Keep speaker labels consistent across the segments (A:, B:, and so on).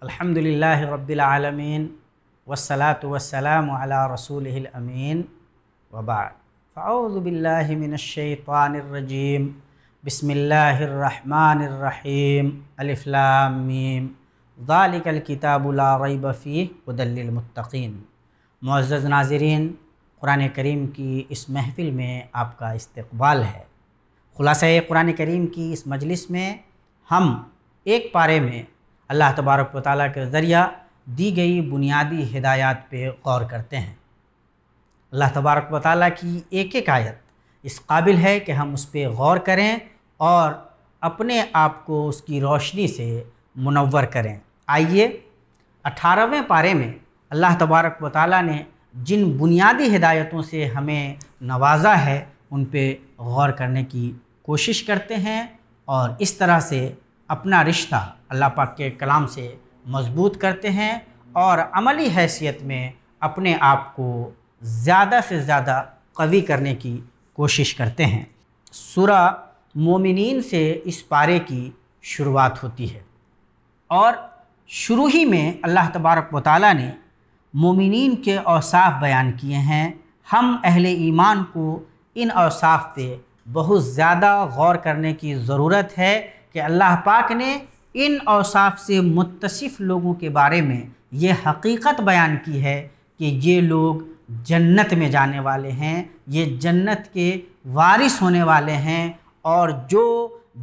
A: अल्हम्दुलिल्लाहि रब्बिल आलमीन वस्सलातु वस्सलामु अला रसूलिहिल अमीन व बाद फ़अऊज़ु बिल्लाहि मिनश शैतानिर रजीम बिस्मिल्लाहिर रहमानिर रहीम अलिफ लाम मीम ज़ालिकल किताबु ला रैब फ़ीहि हुदल लिल मुत्तक़ीन। मुअज़्ज़ज़ नाज़रीन, कुरान करीम की इस महफ़िल में आपका इस्तक़बाल है। ख़ुलासा कुरान करीम की इस मजलिस में हम एक पारे में अल्लाह तबारक व तआला के ज़रिया दी गई बुनियादी हिदायत पे गौर करते हैं। अल्लाह तबारक व तआला की एक एक आयत इस काबिल है कि हम उस पर गौर करें और अपने आप को उसकी रोशनी से मुनव्वर करें। आइए 18वें पारे में अल्लाह तबारक व तआला ने जिन बुनियादी हिदायतों से हमें नवाजा है उन पे गौर करने की कोशिश करते हैं और इस तरह से अपना रिश्ता अल्लाह पाक के कलाम से मज़बूत करते हैं और अमली हैसियत में अपने आप को ज़्यादा से ज़्यादा क़वी करने की कोशिश करते हैं। सूरा मोमिनीन से इस पारे की शुरुआत होती है और शुरू ही में अल्लाह तबारक व तआला ने मोमिनीन के औसाफ बयान किए हैं। हम अहले ईमान को इन औसाफ पे बहुत ज़्यादा गौर करने की ज़रूरत है कि अल्लाह पाक ने इन औसाफ से मुत्तसिफ़ लोगों के बारे में ये हकीकत बयान की है कि ये लोग जन्नत में जाने वाले हैं, ये जन्नत के वारिस होने वाले हैं और जो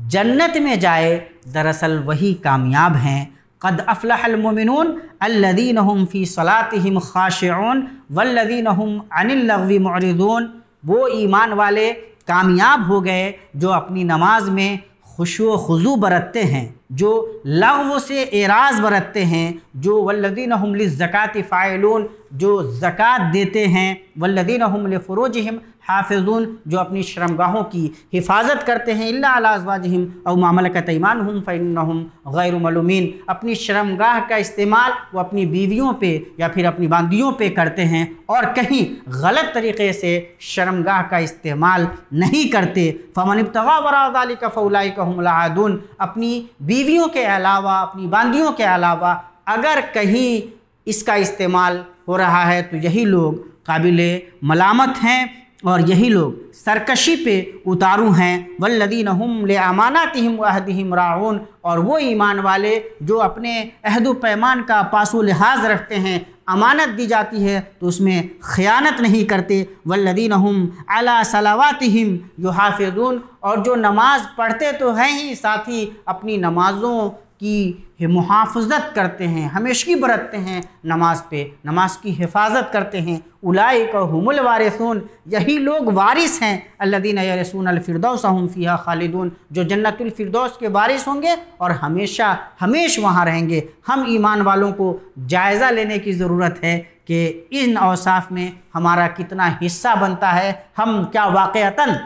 A: जन्नत में जाए दरअसल वही कामयाब हैं। क़द अफ़लहल मुमिनून अल्लज़ीना हुम फ़ी सलातिहिम ख़ाशिऊन वल्लज़ीना हुम अनिल लग़्वी मुअरिदून। वो ईमान वाले कामयाब हो गए जो अपनी नमाज में खुशू खुजू बरतते हैं, जो लग़्व से एराज़ बरतते हैं, जो वल्लज़ीना हुम लिज़्ज़काति फ़ाइलून, जो ज़कात देते हैं, वल्लज़ीना हुम लिफ़ुरूजिहिम हाफ़िज़ून, जो अपनी शर्मगाहों की हिफाजत करते हैं, इल्ला अला अज़वाजिहिम औ मा मलकत अयमानुहुम फ़इन्नहुम गैरु मलूमीन। अपनी शर्मगाह का इस्तेमाल वो अपनी बीवियों पे या फिर अपनी बांदियों पे करते हैं और कहीं गलत तरीक़े से शर्मगाह का इस्तेमाल नहीं करते। फ़मन इब्तग़ा वरा ज़ालिका फ़उलाइका हुमुल आदून। अपनी बीवियों के अलावा, अपनी बांदियों के अलावा अगर कहीं इसका इस्तेमाल हो रहा है तो यही लोग काबिले मलामत हैं और यही लोग सरकशी पे उतारू हैं। वल्लज़ीना हुम लिअमानातिहिम व अहदिहिम राऊन। और वो ईमान वाले जो अपने अहद व पैमान का पासो लिहाज रखते हैं, अमानत दी जाती है तो उसमें ख़यानत नहीं करते। वल्लज़ीना हुम अला सलावातिहिम युहाफ़िज़ून। और जो नमाज़ पढ़ते तो हैं ही, साथ ही अपनी नमाज़ों की मुहाफ़ज़त करते हैं, हमेशगी बरतते हैं नमाज पे, नमाज की हिफाजत करते हैं। उलाइका हुमुल वारिसून। यही लोग वारिस हैं। अल्लज़ीना यरिसूनल फ़िरदौस हुम फ़ीहा ख़ालिदून। जो जन्नतुल फ़िरदौस के वारिस होंगे और हमेशा हमेश वहाँ रहेंगे। हम ईमान वालों को जायज़ा लेने की ज़रूरत है कि इन औसाफ में हमारा कितना हिस्सा बनता है। हम क्या वाक़अतन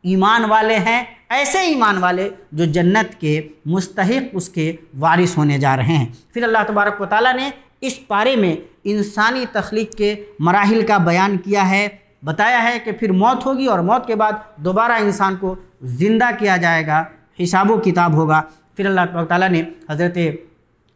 A: ईमान वाले हैं, ऐसे ईमान वाले जो जन्नत के मुस्तहिक़ उसके वारिस होने जा रहे हैं। फिर अल्लाह तबारक व तआला ने इस पारे में इंसानी तख्लीक़ के मराहिल का बयान किया है, बताया है कि फिर मौत होगी और मौत के बाद दोबारा इंसान को ज़िंदा किया जाएगा, हिसाब व किताब होगा। फिर अल्लाह तबारक व तआला ने हज़रत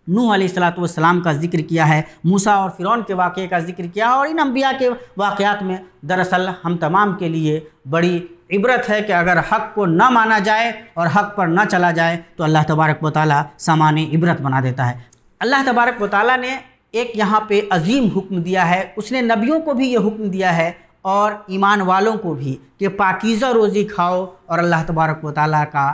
A: नूह अलैहिस्सलातु वस्सलाम का ज़िक्र किया है, मूसा और फ़िरौन के वाक़े का ज़िक्र किया है और इन अम्बिया के वाक़यात में दरअसल हम तमाम के लिए बड़ी इबरत है कि अगर हक़ को न माना जाए और हक़ पर न चला जाए तो अल्लाह तबारक व तआला सामान इबरत बना देता है। अल्लाह तबारक व तआला ने एक यहाँ पे अजीम हुक्म दिया है, उसने नबियों को भी ये हुक्म दिया है और ईमान वालों को भी कि पाकीज़ा रोज़ी खाओ और अल्लाह तबारक व तआला का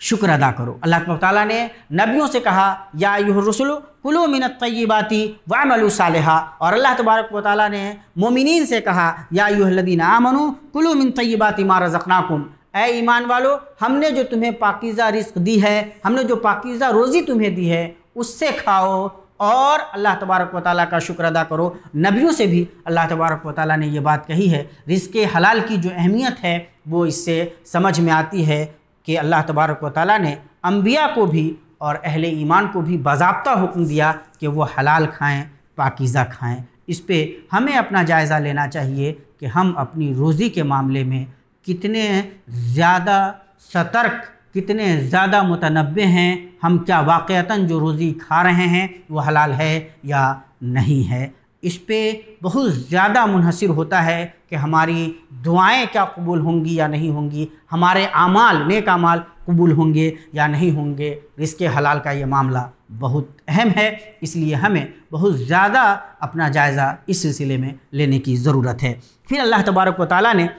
A: शुक्र अदा करो। अल्लाह तबारक व तआला ने नबियों से कहा या अय्युहर रसूल कुलू मिनत तय्यिबाति वअमलू सालिहा। और अल्लाह तबारक व तआला ने मोमिनीन से कहा या अय्युहल्लज़ीना आमनू कुलू मिन तय्यिबाति मा रज़क़नाकुम। ऐ ईमान वालो, हमने जो तुम्हें पाकीज़ा रिज़्क़ दी है, हमने जो पाकीज़ा रोज़ी तुम्हें दी है उससे खाओ और अल्लाह तबारक व तआला का शुक्र अदा करो। नबियों से भी अल्लाह तबारक व तआला ने ये बात कही है। रिज़्क़ हलाल की जो अहमियत है वो इससे समझ में आती है कि अल्लाह तबारक व तआला ने अम्बिया को भी और अहले ईमान को भी बाज़ाब्ता हुक्म दिया कि वो हलाल खाएं, पाकीज़ा खाएं। इस पे हमें अपना जायज़ा लेना चाहिए कि हम अपनी रोज़ी के मामले में कितने ज़्यादा सतर्क, कितने ज़्यादा मुतनब्बे हैं, हम क्या वाक़अतन जो रोज़ी खा रहे हैं वो हलाल है या नहीं है। इस पे बहुत ज़्यादा मुनहसिर होता है कि हमारी दुआएं क्या कबूल होंगी या नहीं होंगी, हमारे आमाल नेक आमाल कबूल होंगे या नहीं होंगे। रिज़्क़ हलाल का ये मामला बहुत अहम है, इसलिए हमें बहुत ज़्यादा अपना जायज़ा इस सिलसिले में लेने की ज़रूरत है। फिर अल्लाह तबारक व तआला ने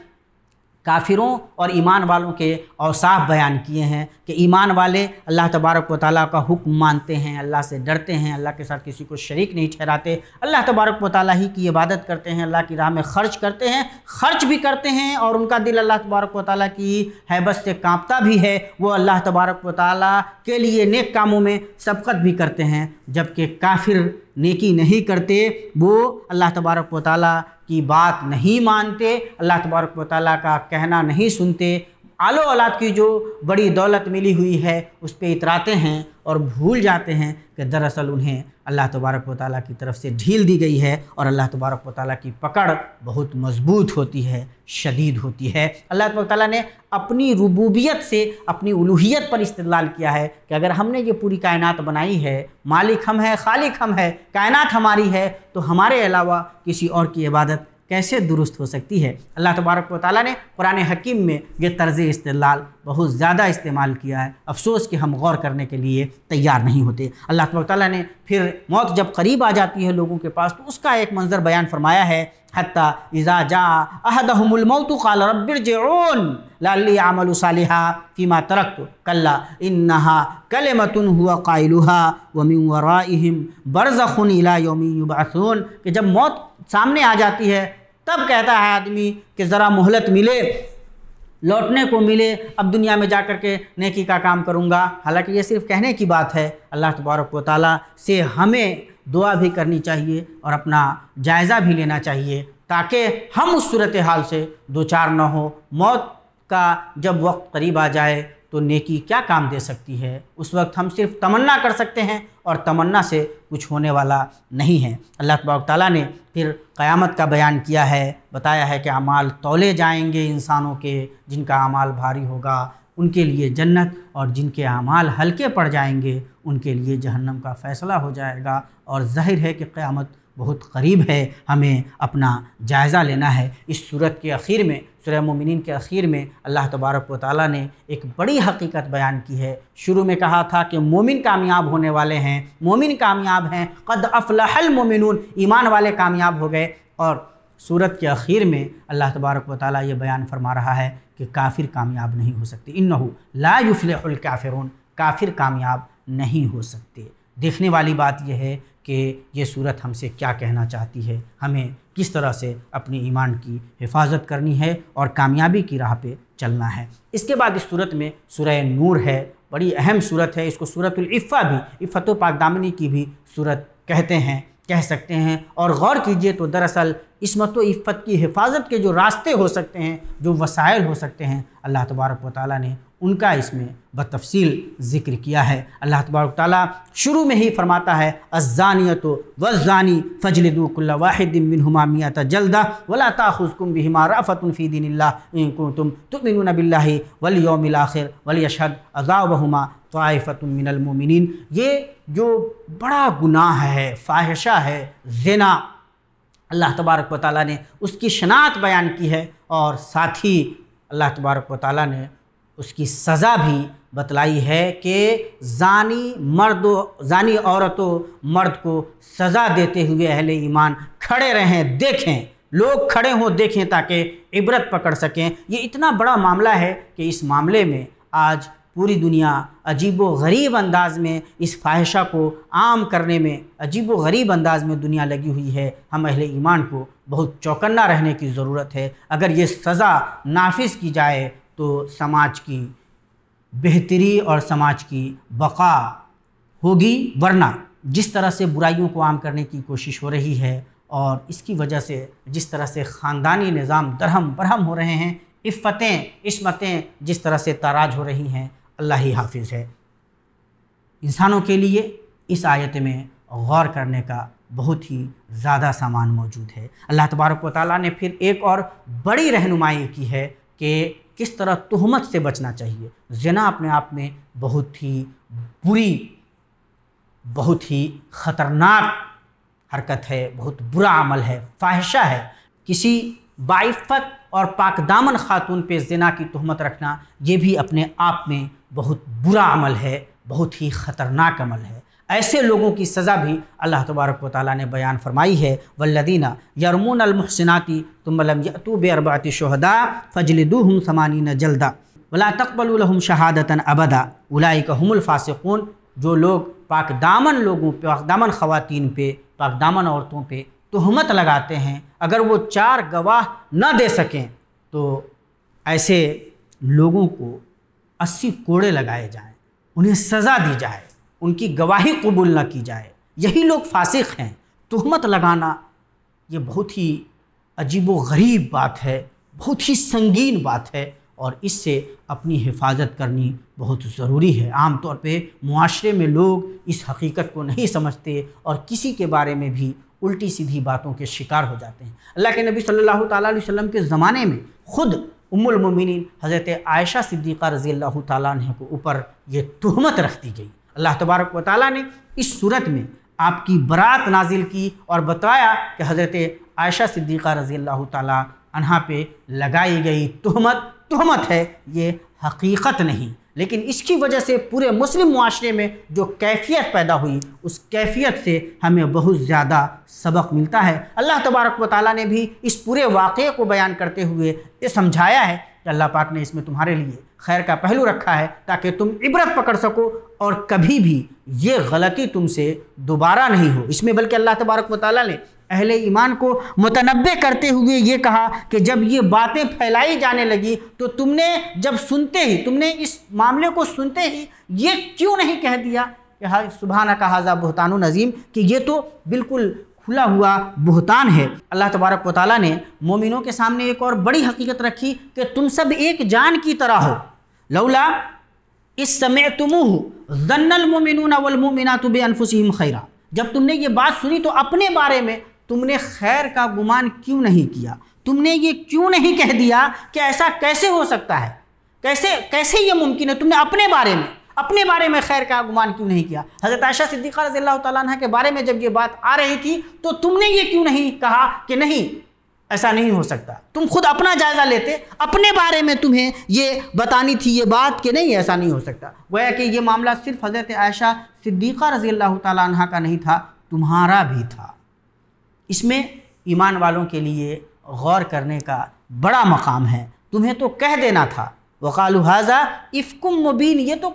A: काफिरों और ईमान वालों के औसाफ बयान किए हैं कि ईमान वाले अल्लाह तबारक व तआला का हुक्म मानते हैं, अल्लाह से डरते हैं, अल्लाह के साथ किसी को शरीक नहीं ठहराते, अल्लाह तबारक व तआला ही की इबादत करते हैं, अल्लाह की राह में खर्च करते हैं, खर्च भी करते हैं और उनका दिल अल्लाह तबारक व तआला की हैबत से कांपता भी है। वो अल्लाह तबारक व तआला के लिए नेक कामों में सबकत भी करते हैं। जबकि काफिर नेकी नहीं करते, वो अल्लाह तबारक व तआला की बात नहीं मानते, अल्लाह तबारक व तआला का कहना नहीं सुनते, आलो औलाद की जो बड़ी दौलत मिली हुई है उस पे इतराते हैं और भूल जाते हैं कि दरअसल उन्हें अल्लाह तबारक व तआला की तरफ से ढील दी गई है और अल्लाह तबारक व तआला की पकड़ बहुत मजबूत होती है, शदीद होती है। अल्लाह तबारक व तआला ने अपनी रुबूबियत से अपनी उलूहियत पर इस्तिदलाल किया है कि अगर हमने ये पूरी कायनात बनाई है, मालिक हम है, खालिक हम है, कायनात हमारी है, तो हमारे अलावा किसी और की इबादत कैसे दुरुस्त हो सकती है। अल्लाह तबारक व तआला ने कुरान हकीम में ये तर्ज़ इस्तिदलाल बहुत ज़्यादा इस्तेमाल किया है। अफसोस कि हम गौर करने के लिए तैयार नहीं होते। अल्लाह तबारक व तआला ने फिर मौत जब करीब आ जाती है लोगों के पास, तो उसका एक मंज़र बयान फरमाया है, हत्ता इज़ा जा अहदहुमुल मौतु क़ाल रब्बिरजिऊन लअल्ली अअमलु सालिहा फ़ीमा तरक्तु कल्ला इन्नहा कलिमतुन हुवा क़ाइलुहा व मिन वराइहिम बरज़खुन इला यौमि युबअसून। कि जब मौत सामने आ जाती है तब कहता है आदमी कि ज़रा मोहलत मिले, लौटने को मिले, अब दुनिया में जा कर के नेकी का काम करूँगा। हालांकि ये सिर्फ कहने की बात है। अल्लाह तबारक व तआला से हमें दुआ भी करनी चाहिए और अपना जायज़ा भी लेना चाहिए ताकि हम उस सूरत हाल से दो चार न हो। मौत का जब वक्त करीब आ जाए तो नेकी क्या काम दे सकती है। उस वक्त हम सिर्फ तमन्ना कर सकते हैं और तमन्ना से कुछ होने वाला नहीं है। अल्लाह तबारक व तआला ने फिर क़यामत का बयान किया है, बताया है कि अमाल तौले जाएंगे इंसानों के, जिनका अमाल भारी होगा उनके लिए जन्नत और जिनके अमाल हल्के पड़ जाएंगे उनके लिए जहन्नम का फ़ैसला हो जाएगा। और ज़ाहिर है कि क़यामत बहुत करीब है, हमें अपना जायज़ा लेना है। इस सूरत के आखिर में, सूरह मोमिनीन के आखिर में अल्लाह तबारक व तआला ने एक बड़ी हकीकत बयान की है। शुरू में कहा था कि मोमिन कामयाब होने वाले हैं, मोमिन कामयाब हैं, क़द अफ़लहल मोमिनून, ईमान वाले कामयाब हो गए। और सूरत के आखिर में अल्लाह तबारक व तआला ये बयान फरमा रहा है कि काफिर कामयाब नहीं हो सकते। इन्नहु ला युफ़्लिहुल काफ़िरून, काफिर कामयाब नहीं हो सकते। देखने वाली बात यह है कि ये सूरत हमसे क्या कहना चाहती है, हमें किस तरह से अपनी ईमान की हिफाजत करनी है और कामयाबी की राह पे चलना है। इसके बाद इस सूरत में सूरह नूर है, बड़ी अहम सूरत है। इसको सूरतुल इफ़्फ़ा भी, इफ़्फ़तु पाकदामनी की भी सूरत कहते हैं, कह सकते हैं। और गौर कीजिए तो दरअसल इस्मत व इफ़्फ़त की हिफाजत के जो रास्ते हो सकते हैं, जो वसाइल हो सकते हैं, अल्लाह तबारक व तआला ने उनका इसमें बतफ़सील ज़िक्र किया है। अल्लाह तबारक व तआला शुरू में ही फरमाता है, अज़्ज़ानियतु वज़्ज़ानी फ़ज्लिदू कुल्ला वाहिदिन मिनहुमा मिअता जल्दा वला ताख़ुज़कुम बिहिमा रअफ़तुन फ़ी दीनिल्लाह इन कुंतुम तु'मिनूना बिल्लाहि वल यौमिल आख़िर वलियशहद अज़ाबहुमा ताइफ़तुन मिनल मुमिनीन। ये जो बड़ा गुनाह है, फ़ाहिशा है, ज़िना, अल्लाह तबारक व तआला ने उसकी शनात बयान की है और साथ ही अल्लाह तबारक व तआला ने उसकी सज़ा भी बतलाई है कि ज़ानी औरतों मर्द को सज़ा देते हुए अहले ईमान खड़े रहें, देखें, लोग खड़े हों, देखें ताकि इबरत पकड़ सकें। ये इतना बड़ा मामला है कि इस मामले में आज पूरी दुनिया अजीबो गरीब अंदाज़ में इस फ़ाहिशा को आम करने में अजीबो गरीब अंदाज़ में दुनिया लगी हुई है। हम अहले ईमान को बहुत चौकन्ना रहने की ज़रूरत है। अगर ये सज़ा नाफिज की जाए तो समाज की बेहतरी और समाज की बका होगी, वरना जिस तरह से बुराइयों को आम करने की कोशिश हो रही है और इसकी वजह से जिस तरह से ख़ानदानी निज़ाम दरहम बरहम हो रहे हैं, इफ़्फ़तें इस्मतें जिस तरह से ताराज हो रही हैं, अल्लाह ही हाफिज़ है। इंसानों के लिए इस आयत में गौर करने का बहुत ही ज़्यादा सामान मौजूद है। अल्लाह तबारक व तआला ने फिर एक और बड़ी रहनुमाई की है कि किस तरह तुहमत से बचना चाहिए। ज़िना अपने आप में बहुत ही बुरी, बहुत ही ख़तरनाक हरकत है, बहुत बुरा अमल है, फाहिशा है। किसी बाइफ़त और पाकदामन ख़ातून पे ज़िना की तुहमत रखना ये भी अपने आप में बहुत बुरा अमल है, बहुत ही ख़तरनाक अमल है। ऐसे लोगों की सज़ा भी अल्लाह तबारक व तआला ने बयान फरमाई है, वल्लदीना यरमून अलमुहसिनाति तुम्मा लम यअतू बिअरबअति शुहदा फजलिदूहुम समानीन जल्दा वला तक़बलू लहुम शहादतन अबदा उलाइका हुमुल फासिकून। जो लोग पाकदामन लोगों पे, पाकदामन ख़वातीन पे, पाकदामन औरतों पे तुहमत लगाते हैं, अगर वो 4 गवाह न दे सकें तो ऐसे लोगों को 80 कोड़े लगाए जाएं, उन्हें सज़ा दी जाए, उनकी गवाही कबूल न की जाए। यही लोग फासिक हैं। तुहमत लगाना ये बहुत ही अजीब व गरीब बात है, बहुत ही संगीन बात है और इससे अपनी हिफाजत करनी बहुत ज़रूरी है। आम तौर पे मुआशरे में लोग इस हकीकत को नहीं समझते और किसी के बारे में भी उल्टी सीधी बातों के शिकार हो जाते हैं। अल्लाह के नबी सल्लल्लाहु ताला अलैहि वसल्लम के ज़माने में ख़ुद उम्मुल मोमिनीन हज़रत आयशा सिद्दीक़ा रज़ियल्लाहु ताला अन्हा के ऊपर ये तुहमत रख दी गई। अल्लाह तबारक व तआला ने इस सूरत में आपकी बरात नाजिल की और बताया कि हज़रत आयशा सिद्दीक़ा रज़ियल्लाहु ताला अन्हा पे लगाई गई तुहमत है, ये हकीकत नहीं। लेकिन इसकी वजह से पूरे मुस्लिम मुआशरे में जो कैफियत पैदा हुई, उस कैफियत से हमें बहुत ज़्यादा सबक मिलता है। अल्लाह तबारक व तआला ने भी इस पूरे वाक़े को बयान करते हुए ये समझाया है कि अल्लाह पाक ने इसमें तुम्हारे लिए खैर का पहलू रखा है ताकि तुम इबरत पकड़ सको और कभी भी ये गलती तुमसे दोबारा नहीं हो। इसमें बल्कि अल्लाह तबारक व तआला ने अहले ईमान को मुतनब्बे करते हुए ये कहा कि जब ये बातें फैलाई जाने लगी तो तुमने जब सुनते ही, तुमने इस मामले को सुनते ही ये क्यों नहीं कह दिया कि हाँ सुबहानका हाज़ा बुहतानुन अज़ीम, कि ये तो बिल्कुल खुला हुआ बुहतान है। अल्लाह तबारक व तआला ने मोमिनों के सामने एक और बड़ी हकीकत रखी कि तुम सब एक जान की तरह हो। लौला इस समिअतुमूहु ज़न्नल मुमिनूना वल मुमिनातु बिअनफुसिहिम खैरा। जब तुमने ये बात सुनी तो अपने बारे में तुमने खैर का गुमान क्यों नहीं किया? तुमने ये क्यों नहीं कह दिया कि ऐसा कैसे हो सकता है, कैसे ये मुमकिन है? तुमने अपने बारे में खैर का गुमान क्यों नहीं किया? हज़रत आयशा सिद्दीक़ा रज़ियल्लाहु ताला अन्हा के बारे में जब ये बात आ रही थी तो तुमने ये क्यों नहीं कहा कि नहीं ऐसा नहीं हो सकता? तुम खुद अपना जायज़ा लेते, अपने बारे में तुम्हें ये बतानी थी ये बात कि नहीं ऐसा नहीं हो सकता। गोया कि ये मामला सिर्फ हज़रत आयशा सिद्दीक़ा रज़ियल्लाहु ताला अन्हा का नहीं था, तुम्हारा भी था। इसमें ईमान वालों के लिए गौर करने का बड़ा मकाम है। तुम्हें तो कह देना था, वक़ालू हाज़ा इफ़्कुम मुबीन, ये तो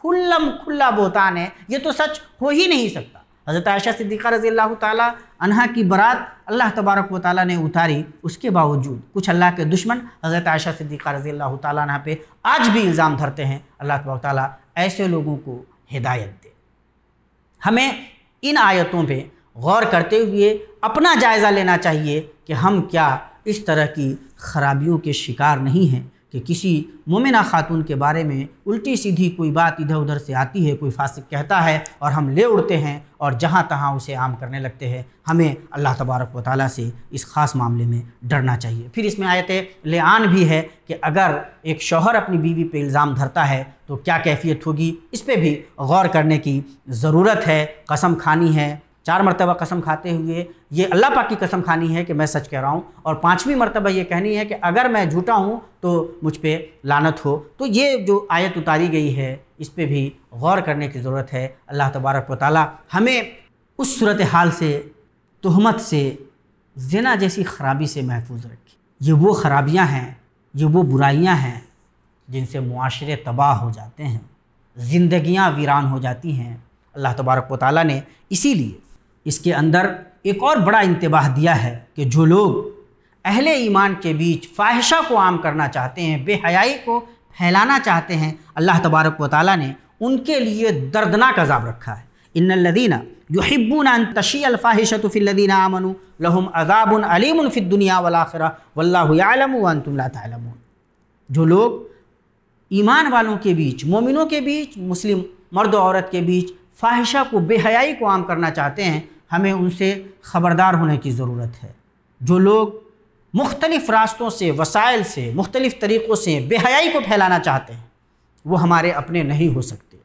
A: खुल्ला बोतान है, ये तो सच हो ही नहीं सकता। हज़रत आयशा सिद्दीक़ा रज़ियल्लाहु ताला अन्हा की बारात अल्लाह तबारक व तआला ने उतारी, उसके बावजूद कुछ अल्लाह के दुश्मन हज़रत आयशा सिद्दीक़ा रज़ियल्लाहु ताला अन्हा पे आज भी इल्ज़ाम धरते हैं। अल्लाह तबारक व तआला ऐसे लोगों को हिदायत दे। हमें इन आयतों पे गौर करते हुए अपना जायज़ा लेना चाहिए कि हम क्या इस तरह की ख़राबियों के शिकार नहीं हैं कि किसी मोमिना खातून के बारे में उल्टी सीधी कोई बात इधर उधर से आती है, कोई फासिक कहता है और हम ले उड़ते हैं और जहाँ तहाँ उसे आम करने लगते हैं। हमें अल्लाह तबारक व तआला से इस ख़ास मामले में डरना चाहिए। फिर इसमें आयत लिआन भी है कि अगर एक शौहर अपनी बीवी पे इल्ज़ाम धरता है तो क्या कैफियत होगी, इस पर भी गौर करने की ज़रूरत है। कसम खानी है, 4 मरतबा कसम खाते हुए ये अल्लाह पाक की कसम खानी है कि मैं सच कह रहा हूँ, और 5वीं मरतबा ये कहनी है कि अगर मैं झूठा हूँ तो मुझ पे लानत हो। तो ये जो आयत उतारी गई है इस पे भी गौर करने की ज़रूरत है। अल्लाह तबारक व तआला हमें उस सूरत हाल से, तुहमत से, ज़िना जैसी ख़राबी से महफूज रखे। ये वो ख़राबियाँ हैं, ये वो बुराइयाँ हैं जिनसे मुआशरे तबाह हो जाते हैं, ज़िंदगियाँ वीरान हो जाती हैं। अल्लाह तबारक व तआला ने इसीलिए इसके अंदर एक और बड़ा इंतबाह दिया है कि जो लोग अहले ईमान के बीच फ़ाहिशा को आम करना चाहते हैं, बेहयाई को फैलाना चाहते हैं, अल्लाह तबारक व तआला ने उनके लिए दर्दनाक अज़ाब रखा है। इन्नल्लज़ीना युहिब्बूना अन तशिअल फ़ाहिशतु फ़िल्लज़ीना आमनू लहुम अज़ाबुन अलीमुन फ़िद्दुनिया वल आखिरह वल्लाहु यअलमु व अंतुम ला तअलमून। जो लोग ईमान वालों के बीच, मोमिनों के बीच, मुस्लिम मर्द और औरत के बीच फ़ाहिशा को, बेहयाई को आम करना चाहते हैं, हमें उनसे ख़बरदार होने की ज़रूरत है। जो लोग मुख्तलिफ़ रास्तों से, वसाइल से, मुख्तलिफ़ तरीक़ों से बेहयाई को फैलाना चाहते हैं, वो हमारे अपने नहीं हो सकते,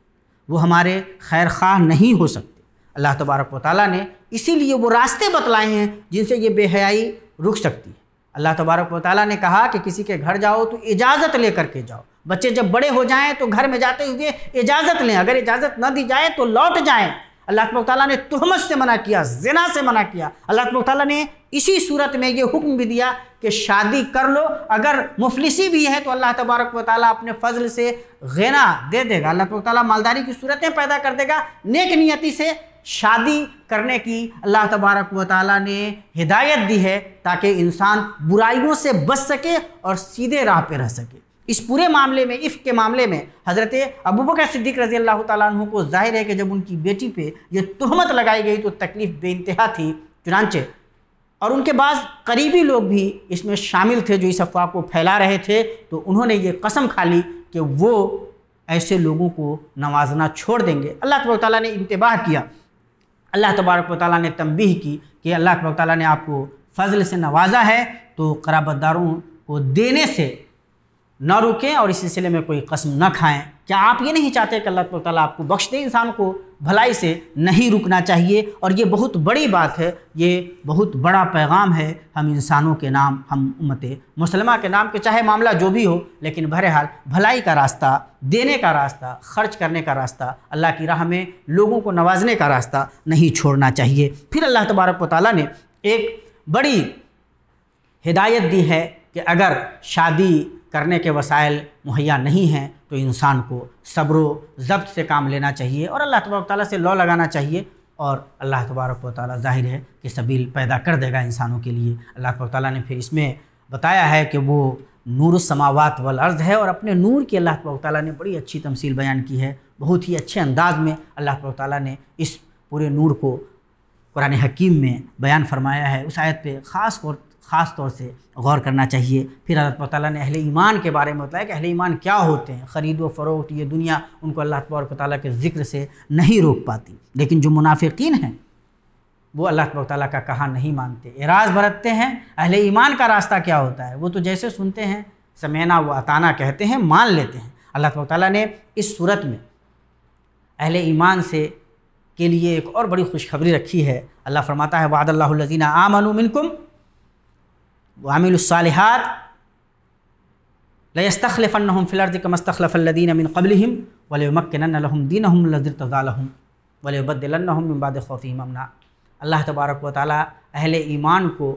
A: वो हमारे खैर ख़्वाह नहीं हो सकते। अल्लाह तबारक व तआला ने इसीलिए वो रास्ते बतलाए हैं जिनसे ये बेहयाई रुक सकती है। अल्लाह तबारक व तआला ने कहा कि किसी के घर जाओ तो इजाज़त लेकर के जाओ। बच्चे जब बड़े हो जाएं तो घर में जाते हुए इजाज़त लें, अगर इजाज़त न दी जाए तो लौट जाएं। अल्लाह तबारक व तआला ने तुहमत से मना किया, ज़िना से मना किया। अल्लाह तबारक व तआला ने इसी सूरत में ये हुक्म भी दिया कि शादी कर लो, अगर मुफलिसी भी है तो अल्लाह तबारक व तआला अपने फजल से ग़िना दे देगा। अल्लाह तबारक व तआला मालदारी की सूरतें पैदा कर देगा। नेक नियति से शादी करने की अल्लाह तबारक व तआला ने हिदायत दी है ताकि इंसान बुराइयों से बच सके और सीधे राह पे रह सके। इस पूरे मामले में, इफ़्क के मामले में हज़रत अबू बकर सिद्दीक़ रज़ी अल्लाह तआला अन्हु को ज़ाहिर है कि जब उनकी बेटी पे ये तुहमत लगाई गई तो तकलीफ़ बेइंतहा थी। चुनांचे और उनके बाद करीबी लोग भी इसमें शामिल थे जो इस अफ़वाह को फैला रहे थे, तो उन्होंने ये कसम खा ली कि वो ऐसे लोगों को नवाजना छोड़ देंगे। अल्लाह तबारक व तआला ने इंतबाह किया, अल्लाह तबारक व तआला ने तंबीह की कि अल्लाह तबारक व तआला ने आपको फ़ज़ल से नवाजा है तो क़राबतदारों को देने से न रुकें और इस सिलसिले में कोई कसम न खाएं। क्या आप ये नहीं चाहते कि अल्लाह तबारक व तआला आपको बख्श दे? इंसान को भलाई से नहीं रुकना चाहिए और ये बहुत बड़ी बात है, ये बहुत बड़ा पैगाम है हम इंसानों के नाम, हम उम्मत मुसलमा के नाम के, चाहे मामला जो भी हो, लेकिन बहरहाल भलाई का रास्ता, देने का रास्ता, खर्च करने का रास्ता, अल्लाह की राह में लोगों को नवाजने का रास्ता नहीं छोड़ना चाहिए। फिर अल्लाह तबारक व तआला ने एक बड़ी हिदायत दी है कि अगर शादी करने के वसाइल मुहैया नहीं हैं तो इंसान को सब्र व ज़ब्त से काम लेना चाहिए और अल्लाह तबारक व तआला से लौ लगाना चाहिए। और अल्लाह तबारक व तआला ज़ाहिर है कि सबील पैदा कर देगा इंसानों के लिए। अल्लाह तबारक व तआला ने फिर इसमें बताया है कि वो नूरुस समावात वल अर्ज़ है और अपने नूर की अल्लाह तबारक व तआला ने बड़ी अच्छी तमसील बयान की है। बहुत ही अच्छे अंदाज में अल्लाह तबारक व तआला ने इस पूरे नूर को कुरान हकीम में बयान फरमाया है। उस आयत पे ख़ास तौर से गौर करना चाहिए। फिर अल्लाह ताला ने अहले ईमान के बारे में बताया कि अहले ईमान क्या होते हैं। ख़रीद व फ़रोख्त, ये दुनिया उनको अल्लाह तबारक व तआला के ज़िक्र से नहीं रोक पाती, लेकिन जो मुनाफिकीन हैं वो अल्लाह तबारक व तआला का कहा नहीं मानते, एराज़ बरतते हैं। अहले ईमान का रास्ता क्या होता है? वो तो जैसे सुनते हैं समेना व अताना कहते हैं, मान लेते हैं। अल्लाह तबारक व तआला ने इस सूरत में अहले ईमान से के लिए एक और बड़ी खुशखबरी रखी है। अल्लाह फरमाता है वअदल्लाहु लज़ीना आमनू मिनकुम वामिलुस्सालिहात लयस्तख़लिफ़न्नहुम फ़िल अर्ज़ि कमा इस्तख़लफ़ल लज़ीना मिन क़ब्लिहिम वलयुमक्किनन्ना लहुम दीनहुम लज़ी इर्तज़ा लहुम वलयुबद्दिलन्नहुम मिन बादि ख़ौफ़िहिम अमना। अल्लाह तबारक व तआला अहले ईमान को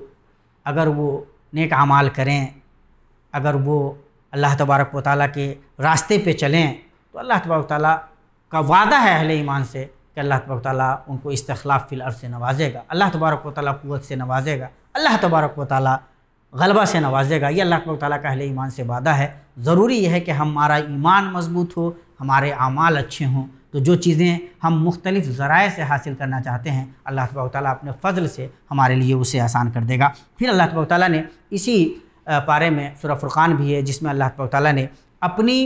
A: अगर वो नेक अमाल करें, अगर वो अल्लाह तबारक व तआला के रास्ते पे चलें, तो अल्लाह तबारक व तआला का वादा है अहले ईमान से कि अल्लाह तबारक व तआला उनको इस्तिख़लाफ़ फ़िल अर्ज़ से नवाजेगा, अल्लाह तबारक व तआला क़ुव्वत से नवाजेगा, अल्लाह तबारक व तआला गलबा से नवाजेगा। ये अल्लाह तबारक व तआला का अहले ईमान से वादा है। ज़रूरी यह है कि हमारा ईमान मजबूत हो, हमारे आमाल अच्छे हों, तो जो चीज़ें हम मुख्तलिफ़ ज़राए से हासिल करना चाहते हैं अल्लाह तबारक व तआला अपने फ़ज़ल से हमारे लिए उसे आसान कर देगा। फिर अल्लाह तबारक व तआला ने इसी पारे में सूरह फ़ुरक़ान भी है जिसमें अल्लाह तबारक व तआला ने अपनी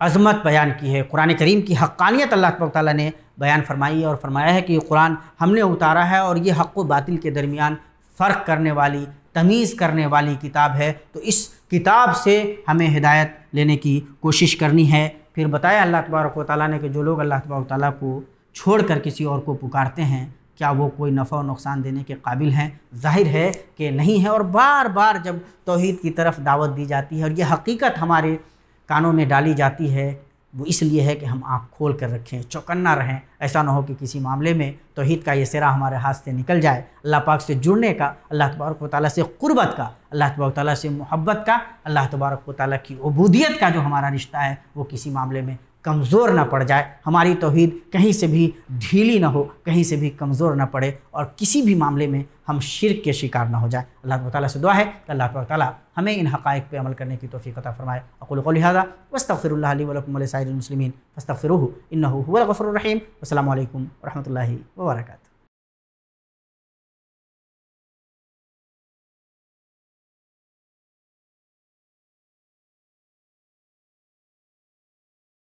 A: अज़मत बयान की है, कुरान करीम की हक़्क़ानियत अल्लाह तबारक व तआला ने बयान फरमाई और फरमाया है कि ये कुरान हमने उतारा है और ये हक़ व बातिल के दरमियान फ़र्क करने वाली, तमीज़ करने वाली किताब है। तो इस किताब से हमें हिदायत लेने की कोशिश करनी है। फिर बताया अल्लाह तबारक व तआला ने कि जो लोग अल्लाह तबारक व तआला को छोड़कर किसी और को पुकारते हैं, क्या वो कोई नफ़ा और नुकसान देने के काबिल हैं? ज़ाहिर है कि नहीं है। और बार बार जब तौहीद की तरफ दावत दी जाती है और ये हकीकत हमारे कानों में डाली जाती है, वो इसलिए है कि हम आँख खोल कर रखें, चौकन्ना रहें। ऐसा ना हो कि किसी मामले में तौहीद का ये सिरा हमारे हाथ से निकल जाए। अल्लाह पाक से जुड़ने का, अल्लाह तबारक व तआला से क़ुर्बत का, अल्लाह तबारक व तआला से मोहब्बत का, अल्लाह तबारक व तआला की उबूदियत का जो हमारा रिश्ता है वो किसी मामले में कमज़ोर ना पड़ जाए। हमारी तौहीद कहीं से भी ढीली ना हो, कहीं से भी कमज़ोर ना पड़े और किसी भी मामले में हम शिर्क के शिकार ना हो जाए। अल्लाह ताला से दुआ है कि अल्लाह ताला हमें इन हक़ाइक़ पे अमल करने की तौफ़ीक़ अता फ़रमाए। अक़ूलु क़ौली हाज़ा वस्तग़फ़िरुल्लाह ली व लकुम व लिसाइरिल मुस्लिमीन फ़स्तग़फ़िरूहु इन्नहु हुवल गफ़ूरुर रहीम। अस्सलामु अलैकुम व रहमतुल्लाहि व बरकातुहू।